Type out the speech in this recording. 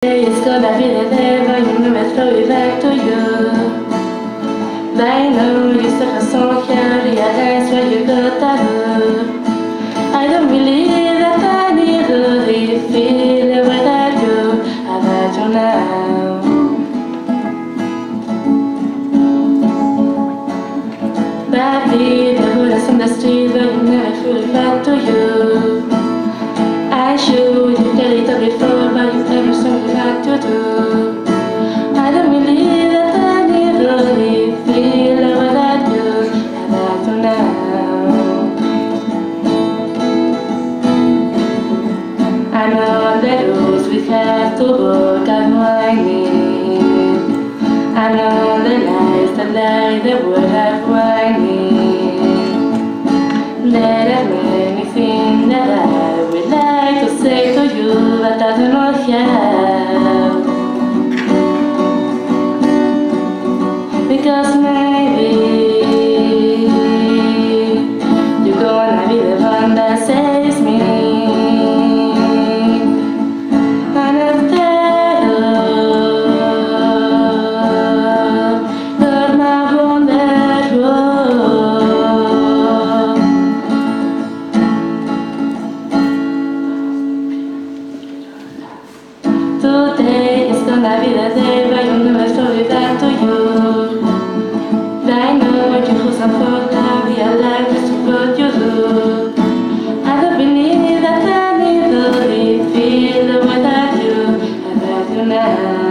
It's gonna be the day when you never throw it back to you. But I know you still have some here, realize what you gotta do. I don't believe that I need to really feel without you. I let you now. Baby, the bullets on the street, but you never throw it back to you. I should you tell it all before, but you never saw me like to do. I don't believe that I need to really feel without you. I like to now. I know the rules we have to work out my need. I know the lies that lie, the world have whining. There are many things that I would like to say to you, but I do not have. Because maybe you're gonna be the one that saves me. And after all, you're my wounded road. Today is gonna be the day when you never throw it back to you. I know you who support I realize what you do. I don't believe that I need to feel without you. I love you now.